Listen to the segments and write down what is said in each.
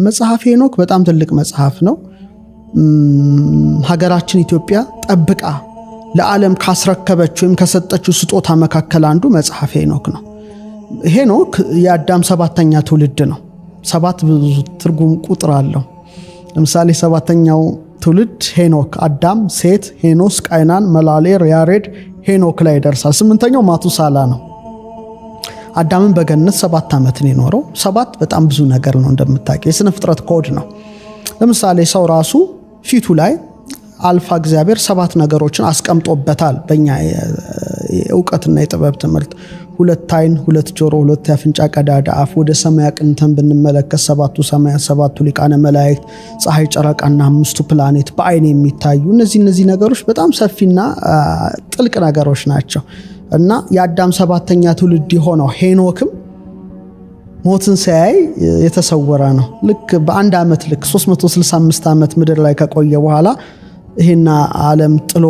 መጽሐፈ ሄኖክ በጣም ትልቅ መጽሐፍ ነው። ሀገራችን ኢትዮጵያ ጠብቃ ለዓለም ካስረከበችው ወይም ከሰጠችው ስጦታ መካከል አንዱ መጽሐፈ ሄኖክ ነው። ሄኖክ የአዳም ሰባተኛ ትውልድ ነው። ሰባት ብዙ ትርጉም ቁጥር አለው። ለምሳሌ ሰባተኛው ትውልድ ሄኖክ አዳም፣ ሴት፣ ሄኖስ፣ ቃይናን፣ መላሌር፣ ያሬድ ሄኖክ ላይ ይደርሳል። ስምንተኛው ማቱሳላ ነው። አዳምን በገነት 7 ዓመት ነው የኖረው። 7 በጣም ብዙ ነገር ነው እንደምታውቀው፣ የሥነ ፍጥረት ኮድ ነው። ለምሳሌ ሰው ራሱ ፊቱ ላይ አልፋ እግዚአብሔር 7 ነገሮችን አስቀምጦበታል። በእኛ እውቀትና የጥበብ ትምህርት 2 አይን፣ 2 ጆሮ፣ 2 የአፍንጫ ቀዳዳ፣ አፍ፣ ወደ ሰማይ አቅንተን ብንመለከት 7ቱ ሰማያት፣ 7ቱ ሊቃነ መላእክት፣ ፀሐይ፣ ጨረቃና 5ቱ ፕላኔት በአይን የሚታዩ እነዚህ ነገሮች በጣም ሰፊና ጥልቅ ነገሮች ናቸው እና የአዳም 7ኛ ትውልድ የሆነው ሄኖክም ሞትን ሲያይ የተሰወረ ነው። ልክ በአንድ ዓመት ልክ 365 ዓመት ምድር ላይ ከቆየ በኋላ ይሄና ዓለም ጥሎ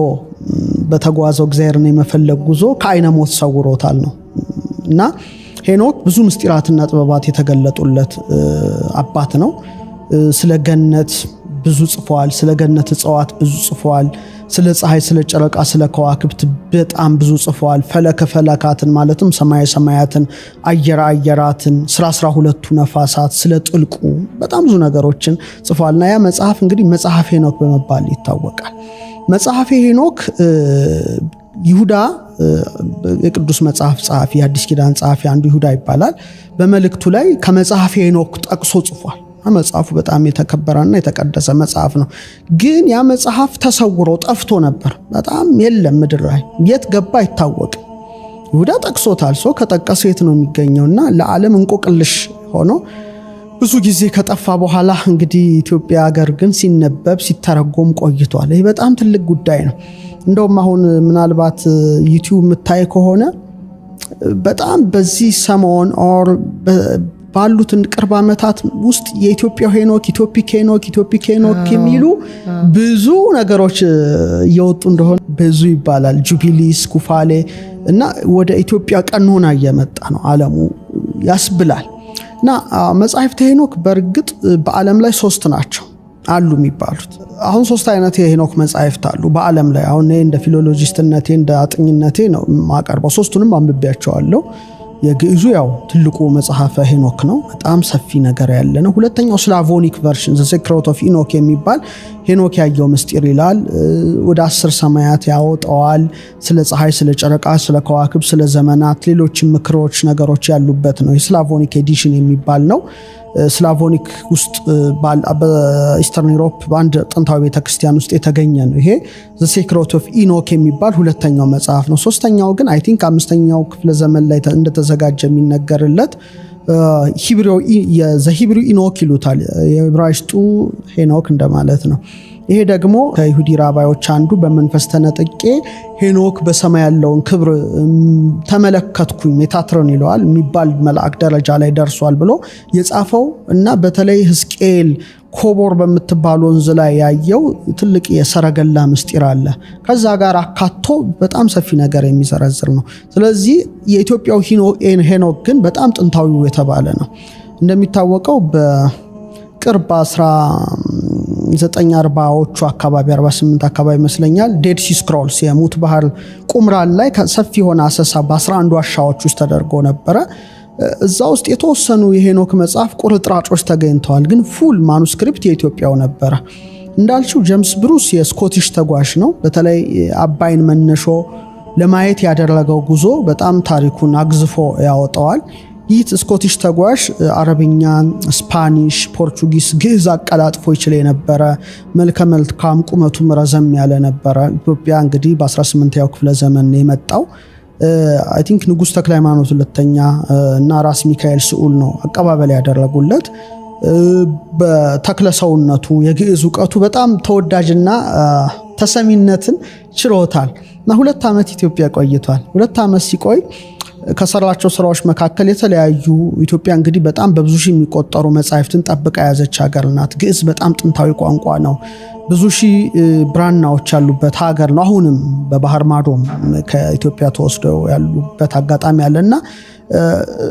በተጓዘው እግዚአብሔርን የመፈለግ ጉዞ ከዓይነ ሞት ሰውሮታል ነው እና ሄኖክ ብዙ ምስጢራትና ጥበባት የተገለጡለት አባት ነው። ስለ ገነት ብዙ ጽፏል። ስለ ገነት እጽዋት ብዙ ጽፏል። ስለ ፀሐይ፣ ስለ ጨረቃ፣ ስለ ከዋክብት በጣም ብዙ ጽፏል። ፈለከ ፈለካትን ማለትም ሰማየ ሰማያትን፣ አየራ አየራትን፣ ስለ 12ቱ ነፋሳት፣ ስለ ጥልቁ በጣም ብዙ ነገሮችን ጽፏልና ያ መጽሐፍ እንግዲህ መጽሐፈ ሄኖክ በመባል ይታወቃል። መጽሐፈ ሄኖክ ይሁዳ የቅዱስ መጽሐፍ ጸሐፊ፣ የአዲስ ኪዳን ጸሐፊ አንዱ ይሁዳ ይባላል። በመልእክቱ ላይ ከመጽሐፈ ሄኖክ ጠቅሶ ጽፏል። መጽሐፉ በጣም የተከበረና የተቀደሰ መጽሐፍ ነው። ግን ያ መጽሐፍ ተሰውሮ ጠፍቶ ነበር። በጣም የለም ምድር ላይ የት ገባ አይታወቅም። ይሁዳ ጠቅሶታል። ሰው ከጠቀሰው የት ነው የሚገኘውና ለዓለም እንቆቅልሽ ሆኖ ብዙ ጊዜ ከጠፋ በኋላ እንግዲህ ኢትዮጵያ ሀገር ግን ሲነበብ ሲተረጎም ቆይቷል። ይህ በጣም ትልቅ ጉዳይ ነው። እንደውም አሁን ምናልባት ዩቲዩብ የምታይ ከሆነ በጣም በዚህ ሰሞን ኦር ባሉትን ቅርብ ዓመታት ውስጥ የኢትዮጵያ ሄኖክ፣ ኢትዮፒክ ሄኖክ የሚሉ ብዙ ነገሮች እየወጡ እንደሆነ ብዙ ይባላል። ጁቢሊስ፣ ኩፋሌ እና ወደ ኢትዮጵያ ቀኖና እየመጣ ነው ዓለሙ ያስብላል። እና መጽሐፍተ ሄኖክ በእርግጥ በዓለም ላይ 3 ናቸው አሉ የሚባሉት። አሁን 3 አይነት የሄኖክ መጽሐፍት አሉ በዓለም ላይ። አሁን እንደ ፊሎሎጂስትነቴ እንደ አጥኝነቴ ነው ማቀርበው። 3ቱንም አንብቤያቸዋለሁ። የግዕዙ ያው ትልቁ መጽሐፈ ሄኖክ ነው። በጣም ሰፊ ነገር ያለ ነው። ሁለተኛው ስላቮኒክ ቨርሽን ዘ ሴክሬት ኦፍ ኢኖክ የሚባል ሄኖክ ያየው ምስጢር ይላል። ወደ 10 ሰማያት ያወጣዋል። ስለ ፀሐይ፣ ስለ ጨረቃ፣ ስለ ከዋክብት፣ ስለ ዘመናት፣ ሌሎችም ምክሮች ነገሮች ያሉበት ነው። የስላቮኒክ ኤዲሽን የሚባል ነው። ስላቮኒክ ውስጥ በኢስተርን ዩሮፕ በአንድ ጥንታዊ ቤተክርስቲያን ውስጥ የተገኘ ነው። ይሄ ዘ ሴክሬት ኦፍ ኢኖክ የሚባል ሁለተኛው መጽሐፍ ነው። ሶስተኛው ግን አይ ቲንክ 5ኛው ክፍለ ዘመን ላይ እንደተዘጋጀ የሚነገርለት የሂብሩ ኢኖክ ይሉታል። የዕብራይስጡ ሄኖክ እንደማለት ነው። ይሄ ደግሞ ከይሁዲ ራባዮች አንዱ በመንፈስ ተነጥቄ ሄኖክ በሰማይ ያለውን ክብር ተመለከትኩኝ ሜታትሮን ይለዋል የሚባል መልአክ ደረጃ ላይ ደርሷል ብሎ የጻፈው እና በተለይ ሕዝቅኤል ኮቦር በምትባል ወንዝ ላይ ያየው ትልቅ የሰረገላ ምስጢር አለ። ከዛ ጋር አካቶ በጣም ሰፊ ነገር የሚዘረዝር ነው። ስለዚህ የኢትዮጵያው ሄኖክ ግን በጣም ጥንታዊው የተባለ ነው። እንደሚታወቀው በቅርብ 1940ዎቹ አካባቢ 48 አካባቢ ይመስለኛል ዴድ ሲ ስክሮልስ የሙት ባህር ቁምራን ላይ ሰፊ የሆነ አሰሳ በ11 ዋሻዎች ውስጥ ተደርጎ ነበረ። እዛ ውስጥ የተወሰኑ የሄኖክ መጽሐፍ ቁርጥራጮች ተገኝተዋል። ግን ፉል ማኑስክሪፕት የኢትዮጵያው ነበረ። እንዳልሽው ጄምስ ብሩስ የስኮቲሽ ተጓዥ ነው። በተለይ አባይን መነሾ ለማየት ያደረገው ጉዞ በጣም ታሪኩን አግዝፎ ያወጣዋል። ይህ ስኮቲሽ ተጓዥ አረብኛ፣ ስፓኒሽ፣ ፖርቹጊስ፣ ግዕዝ አቀላጥፎ ይችል የነበረ መልከ መልካም ቁመቱም ረዘም ያለ ነበረ። ኢትዮጵያ እንግዲህ በ18ኛው ክፍለ ዘመን የመጣው አይ ቲንክ ንጉስ ተክለ ሃይማኖት ሁለተኛ እና ራስ ሚካኤል ስዑል ነው አቀባበል ያደረጉለት። በተክለ ሰውነቱ የግዕዝ ዕውቀቱ በጣም ተወዳጅና ተሰሚነትን ችሎታል እና 2 ዓመት ኢትዮጵያ ቆይቷል። 2 ዓመት ሲቆይ ከሰራቸው ስራዎች መካከል የተለያዩ ኢትዮጵያ እንግዲህ በጣም በብዙ ሺህ የሚቆጠሩ መጻሕፍትን ጠብቃ ያዘች ሀገር ናት። ግዕዝ በጣም ጥንታዊ ቋንቋ ነው። ብዙ ሺህ ብራናዎች ያሉበት ሀገር ነው። አሁንም በባህር ማዶም ከኢትዮጵያ ተወስደው ያሉበት አጋጣሚ አለና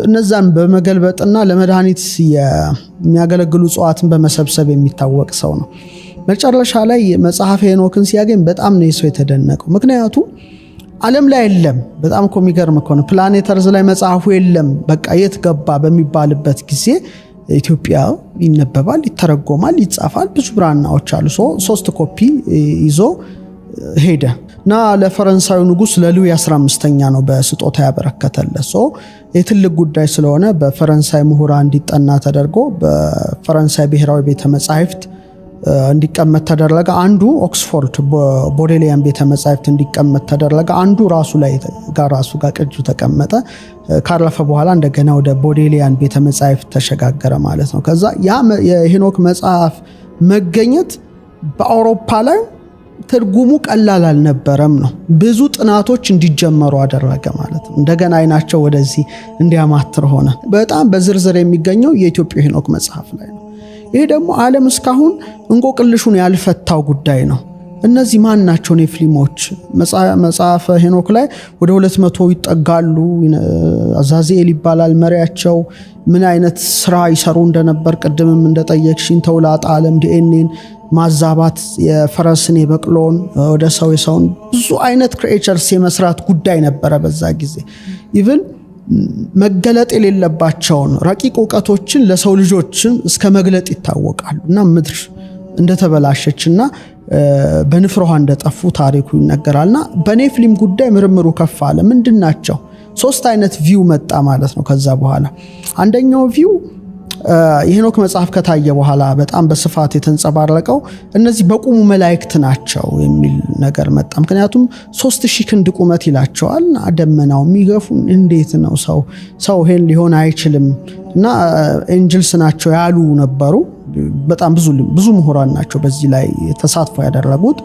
እነዛን በመገልበጥና ለመድኃኒት የሚያገለግሉ እጽዋትን በመሰብሰብ የሚታወቅ ሰው ነው። መጨረሻ ላይ መጽሐፈ ሄኖክን ሲያገኝ በጣም ነው ሰው የተደነቀው። ምክንያቱም ዓለም ላይ የለም። በጣም እኮ የሚገርም እኮ ነው። ፕላኔት እርዝ ላይ መጽሐፉ የለም በቃ የት ገባ በሚባልበት ጊዜ ኢትዮጵያ ይነበባል፣ ይተረጎማል፣ ይጻፋል። ብዙ ብራናዎች አሉ። 3 ኮፒ ይዞ ሄደ እና ለፈረንሳዩ ንጉስ ለሉዊ 15ኛ ነው በስጦታ ያበረከተለት። የትልቅ ጉዳይ ስለሆነ በፈረንሳይ ምሁራን እንዲጠና ተደርጎ በፈረንሳይ ብሔራዊ ቤተ መጻሕፍት እንዲቀመጥ ተደረገ። አንዱ ኦክስፎርድ ቦዴሊያን ቤተ መጻሕፍት እንዲቀመጥ ተደረገ። አንዱ ራሱ ጋር ቅጁ ተቀመጠ። ካረፈ በኋላ እንደገና ወደ ቦዴሊያን ቤተ መጻሕፍት ተሸጋገረ ማለት ነው። ከዛ ያ የሄኖክ መጽሐፍ መገኘት በአውሮፓ ላይ ትርጉሙ ቀላል አልነበረም ነው። ብዙ ጥናቶች እንዲጀመሩ አደረገ ማለት ነው። እንደገና አይናቸው ወደዚህ እንዲያማትር ሆነ። በጣም በዝርዝር የሚገኘው የኢትዮጵያ ሄኖክ መጽሐፍ ላይ ነው። ይሄ ደግሞ ዓለም እስካሁን እንቆቅልሹን ያልፈታው ጉዳይ ነው። እነዚህ ማን ናቸው ኔፍሊሞች? መጽሐፈ ሄኖክ ላይ ወደ 200 ይጠጋሉ። አዛዚኤል ይባላል መሪያቸው። ምን አይነት ስራ ይሰሩ እንደነበር ቅድምም እንደጠየቅሽኝ ተውላጠ ዓለም ዲኤንኤን ማዛባት፣ የፈረስን የበቅሎን ወደ ሰው የሰውን ብዙ አይነት ክሬቸርስ የመስራት ጉዳይ ነበረ በዛ ጊዜ። ኢቭን መገለጥ የሌለባቸውን ረቂቅ ዕውቀቶችን ለሰው ልጆችን እስከ መግለጥ ይታወቃሉ። እና ምድር እንደተበላሸችና በንፍር ውሃ እንደጠፉ ታሪኩ ይነገራልና በኔፍሊም ጉዳይ ምርምሩ ከፍ አለ። ምንድናቸው? 3 አይነት ቪው መጣ ማለት ነው። ከዛ በኋላ አንደኛው ቪው የሄኖክ መጽሐፍ ከታየ በኋላ በጣም በስፋት የተንጸባረቀው እነዚህ በቁሙ መላእክት ናቸው የሚል ነገር መጣ። ምክንያቱም 3000 ክንድ ቁመት ይላቸዋል። ደመናው የሚገፉ እንዴት ነው ሰው ይሄን ሊሆን አይችልም እና ኤንጅልስ ናቸው ያሉ ነበሩ። በጣም ብዙ ምሁራን ናቸው በዚህ ላይ ተሳትፎ ያደረጉት።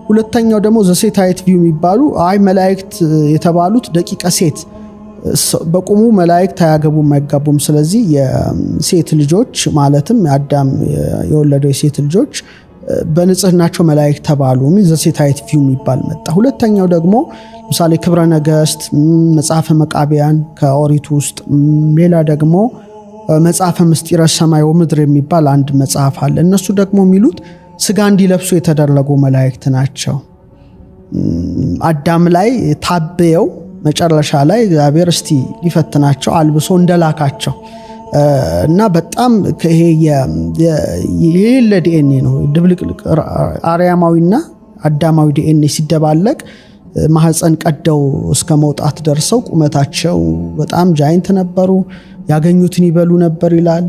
ሁለተኛው ደግሞ ዘሴታይት ቪው የሚባሉ መላእክት የተባሉት ደቂቀ ሴት በቁሙ መላእክት አያገቡም አይጋቡም። ስለዚህ የሴት ልጆች ማለትም አዳም የወለደው የሴት ልጆች በንጽህናቸው መላእክት ተባሉ። ዘሴታይት ቪው የሚባል መጣ። ሁለተኛው ደግሞ ምሳሌ ክብረ ነገሥት፣ መጽሐፈ መቃብያን ከኦሪት ውስጥ፣ ሌላ ደግሞ መጽሐፈ ምስጢረ ሰማይ ወምድር የሚባል አንድ መጽሐፍ አለ። እነሱ ደግሞ የሚሉት ስጋ እንዲለብሱ የተደረጉ መላእክት ናቸው። አዳም ላይ ታበየው መጨረሻ ላይ እግዚአብሔር እስቲ ሊፈትናቸው አልብሶ እንደላካቸው እና በጣም ይሄ ለዲኤንኤ ነው ድብልቅልቅ አርያማዊና አዳማዊ ዲኤንኤ ሲደባለቅ ማህፀን ቀደው እስከ መውጣት ደርሰው ቁመታቸው በጣም ጃይንት ነበሩ። ያገኙትን ይበሉ ነበር ይላል።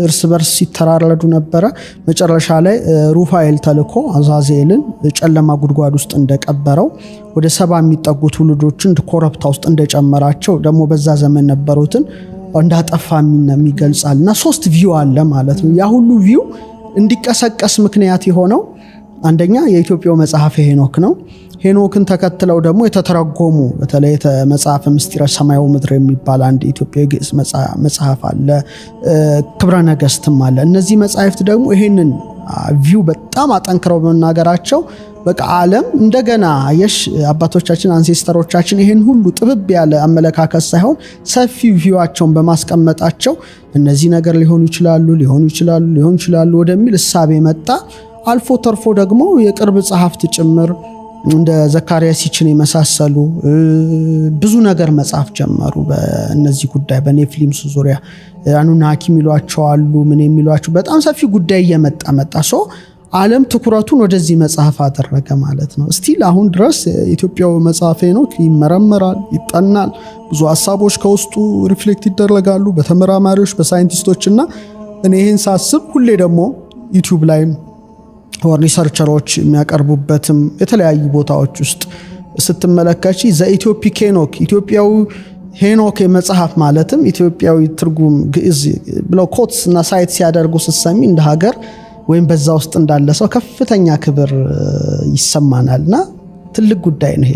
እርስ በርስ ሲተራረዱ ነበረ። መጨረሻ ላይ ሩፋኤል ተልኮ አዛዚኤልን ጨለማ ጉድጓድ ውስጥ እንደቀበረው ወደ 70 የሚጠጉ ትውልዶችን ኮረብታ ውስጥ እንደጨመራቸው ደግሞ በዛ ዘመን ነበሩትን እንዳጠፋ የሚገልጻልና 3 ቪው አለ ማለት ነው። ያ ሁሉ ቪው እንዲቀሰቀስ ምክንያት የሆነው አንደኛ የኢትዮጵያው መጽሐፈ ሄኖክ ነው። ሄኖክን ተከትለው ደግሞ የተተረጎሙ በተለይ መጽሐፈ ምስጢረ ሰማይ ወምድር የሚባል አንድ ኢትዮጵያዊ ግዕዝ መጽሐፍ አለ። ክብረ ነገሥትም አለ። እነዚህ መጽሐፍት ደግሞ ይሄንን ቪው በጣም አጠንክረው በመናገራቸው በቃ ዓለም እንደገና አባቶቻችን አንሴስተሮቻችን ይሄን ሁሉ ጥብብ ያለ አመለካከት ሳይሆን ሰፊ ቪዋቸውን በማስቀመጣቸው እነዚህ ነገር ሊሆኑ ይችላሉ ወደሚል እሳቤ መጣ። አልፎ ተርፎ ደግሞ የቅርብ ጸሐፍት ጭምር እንደ ዘካርያስ ይችን የመሳሰሉ ብዙ ነገር መጻፍ ጀመሩ በእነዚህ ጉዳይ በኔፍሊምስ ዙሪያ። አኑናኪ የሚሏቸው አሉ፣ ምን የሚሏቸው በጣም ሰፊ ጉዳይ እየመጣ ሰው ዓለም ትኩረቱን ወደዚህ መጽሐፍ አደረገ ማለት ነው። እስቲል አሁን ድረስ ኢትዮጵያው መጽሐፈ ሄኖክ ይመረመራል፣ ይጠናል። ብዙ ሐሳቦች ከውስጡ ሪፍሌክት ይደረጋሉ በተመራማሪዎች በሳይንቲስቶችና እኔ ይህን ሳስብ ሁሌ ደግሞ ዩቲዩብ ላይ ሪሰርቸሮች የሚያቀርቡበትም የተለያዩ ቦታዎች ውስጥ ስትመለከቺ ዘኢትዮፒክ ሄኖክ ኢትዮጵያዊ ሄኖክ የመጽሐፍ ማለትም ኢትዮጵያዊ ትርጉም ግዕዝ ብለው ኮትስ እና ሳይት ሲያደርጉ ስትሰሚ እንደ ሀገር ወይም በዛ ውስጥ እንዳለ ሰው ከፍተኛ ክብር ይሰማናልና ትልቅ ጉዳይ ነው ይሄ።